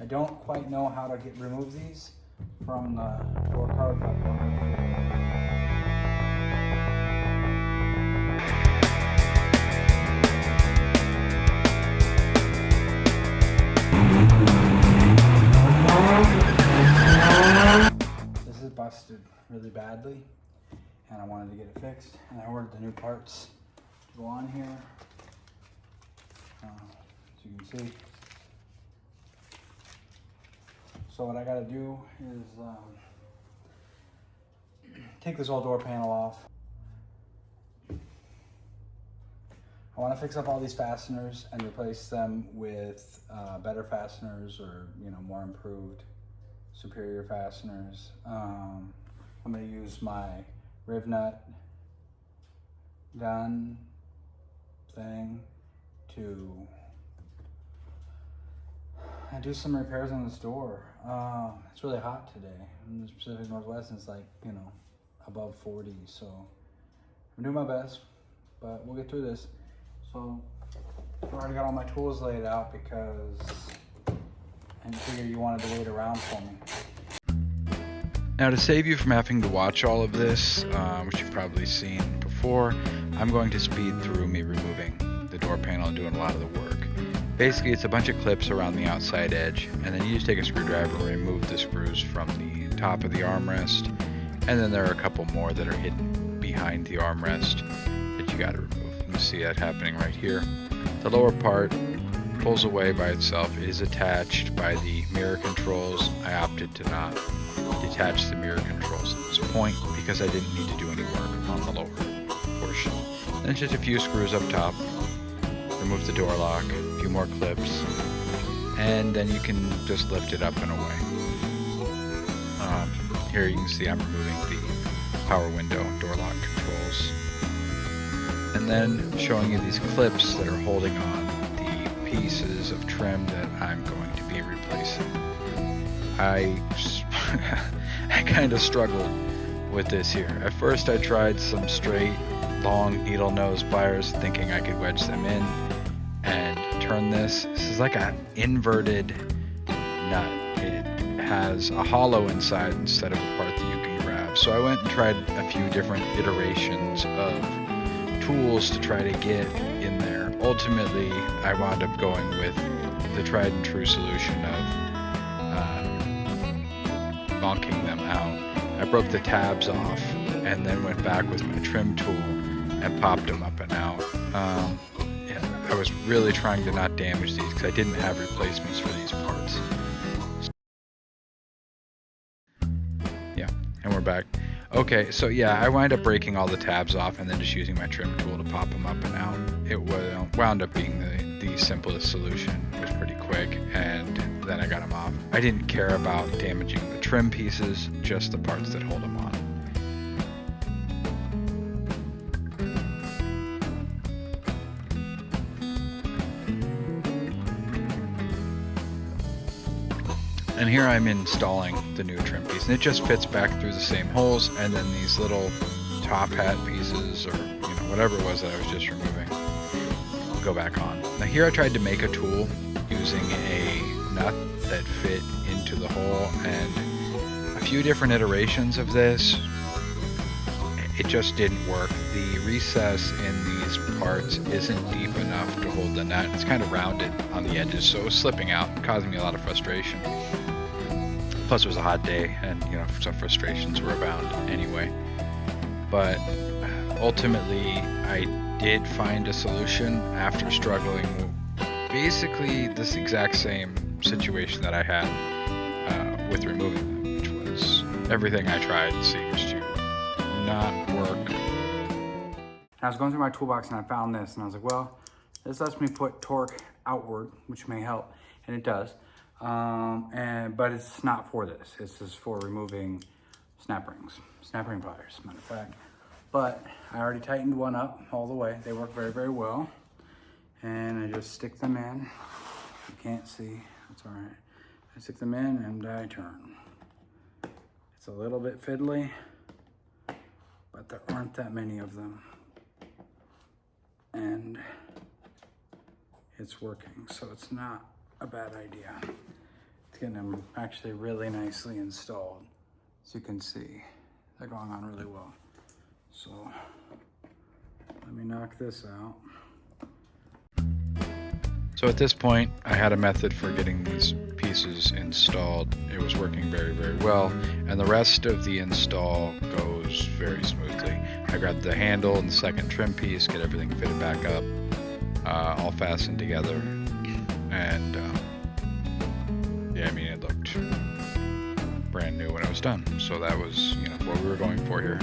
don't quite know how to remove these from the door card, but this is busted really badly, and I wanted to get it fixed, and I ordered the new parts to go on here. As you can see. So what I gotta do is take this old door panel off. I wanna fix up all these fasteners and replace them with better fasteners, or more improved, superior fasteners. I'm gonna use my riv nut gun thing to do some repairs on this door. It's really hot today in the Pacific Northwest, and it's like, above 40, so I'm doing my best, but we'll get through this. So I've already got all my tools laid out because I figured you wanted to wait around for me. Now, to save you from having to watch all of this, which you've probably seen before, I'm going to speed through me removing the door panel and doing a lot of the work. Basically, it's a bunch of clips around the outside edge, and then you just take a screwdriver and remove the screws from the top of the armrest, and then there are a couple more that are hidden behind the armrest that you got to remove. You can see that happening right here. The lower part pulls away by itself. It is attached by the mirror controls. I opted to not detach the mirror controls at this point because I didn't need to do any work on the lower portion. Then just a few screws up top. Remove the door lock, a few more clips, and then you can just lift it up and away. Here you can see I'm removing the power window door lock controls, and then showing you these clips that are holding on the pieces of trim that I'm going to be replacing. I kind of struggled with this here. At first I tried some straight long needle nose pliers thinking I could wedge them in and turn this. This is like an inverted nut. It has a hollow inside instead of a part that you can grab. So I went and tried a few different iterations of tools to try to get in there. Ultimately, I wound up going with the tried and true solution of bonking them out. I broke the tabs off and then went back with my trim tool and popped them up and out. I was really trying to not damage these because I didn't have replacements for these parts. Yeah, and we're back. Okay, so yeah, I wound up breaking all the tabs off and then just using my trim tool to pop them up and out. It wound up being the simplest solution. It was pretty quick, and then I got them off. I didn't care about damaging the trim pieces, just the parts that hold them on. And here I'm installing the new trim piece, and it just fits back through the same holes, and then these little top hat pieces, or whatever it was that I was just removing, go back on. Now here I tried to make a tool using a nut that fit into the hole, and a few different iterations of this. It just didn't work. The recess in these parts isn't deep enough to hold the nut. It's kind of rounded on the edges, so it was slipping out and causing me a lot of frustration. Plus it was a hot day, and some frustrations were abound anyway. But ultimately I did find a solution after struggling with basically this exact same situation that I had with removing them, which was everything I tried seems to not work. I was going through my toolbox and I found this, and I was like, well, this lets me put torque outward, which may help, and it does. But it's not for this. It's just for removing snap ring pliers, matter of fact. But I already tightened one up all the way. They work very, very well. And I just stick them in. You can't see, that's all right. I stick them in and I turn. It's a little bit fiddly, but there aren't that many of them. And it's working, so it's not a bad idea getting them actually really nicely installed. As you can see, they're going on really well. So let me knock this out. So at this point, I had a method for getting these pieces installed. It was working very, very well, and the rest of the install goes very smoothly. I grabbed the handle and the second trim piece, get everything fitted back up, all fastened together, and yeah, I mean, it looked brand new when it was done. So that was, you know, what we were going for here.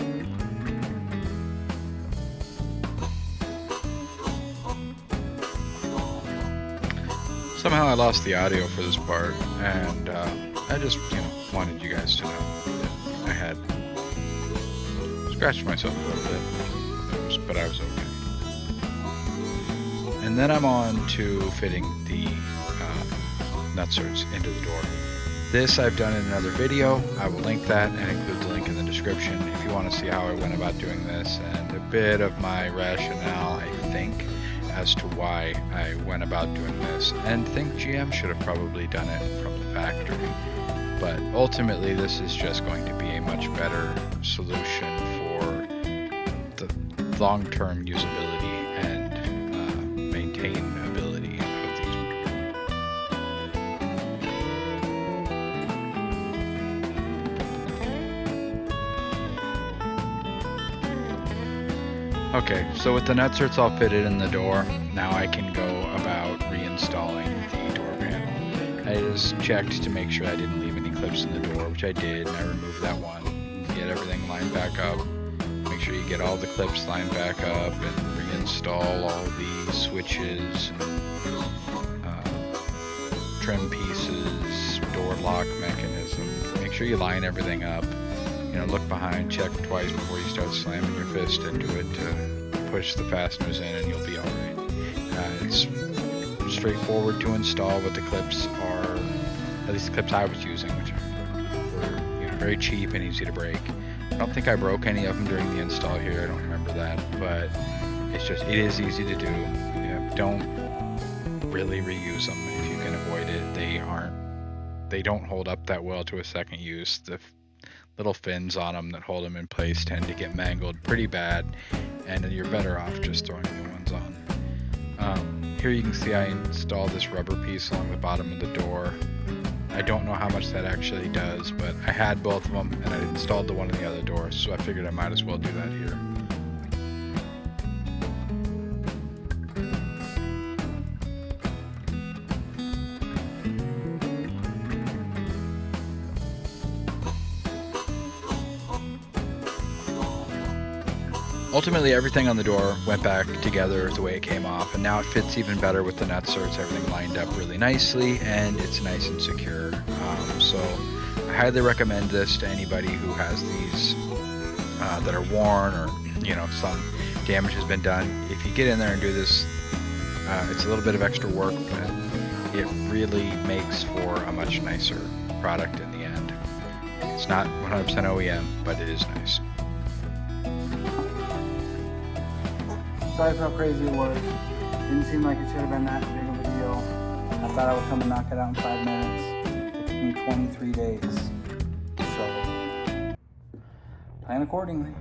Somehow I lost the audio for this part, and I just, you know, wanted you guys to know that I had scratched myself a little bit, but I was okay. And then I'm on to fitting the nutserts into the door. This I've done in another video. I will link that and include the link in the description if you want to see how I went about doing this and a bit of my rationale, I think, as to why I went about doing this, and think GM should have probably done it from the factory. But ultimately, this is just going to be a much better solution for the long-term usability and maintainability of these. Okay, so with the nutserts all fitted in the door, now I can go about reinstalling the door panel. I just checked to make sure I didn't leave any clips in the door, which I did, and I removed that one. Get everything lined back up. Make sure you get all the clips lined back up and reinstall all the switches, trim pieces, door lock mechanism. Make sure you line everything up. You know, look behind, check twice before you start slamming your fist into it to push the fasteners in, and you'll be all right. It's straightforward to install, but the clips are, at least the clips I was using, which were, you know, very cheap and easy to break. I don't think I broke any of them during the install here. I don't remember that, but it is easy to do. Yeah, don't really reuse them if you can avoid it. They don't hold up that well to a second use. The little fins on them that hold them in place tend to get mangled pretty bad, and you're better off just throwing new ones on. Here you can see I installed this rubber piece along the bottom of the door. I don't know how much that actually does, but I had both of them, and I installed the one in the other door, so I figured I might as well do that here. Ultimately, everything on the door went back together the way it came off, and now it fits even better with the nutserts. Everything lined up really nicely, and it's nice and secure. So I highly recommend this to anybody who has these that are worn, or, you know, some damage has been done. If you get in there and do this, it's a little bit of extra work, but it really makes for a much nicer product in the end. It's not 100% OEM, but it is nice. Sorry for how crazy it was. Didn't seem like it should have been that big of a deal. I thought I would come and knock it out in 5 minutes. It took me 23 days. So, plan accordingly.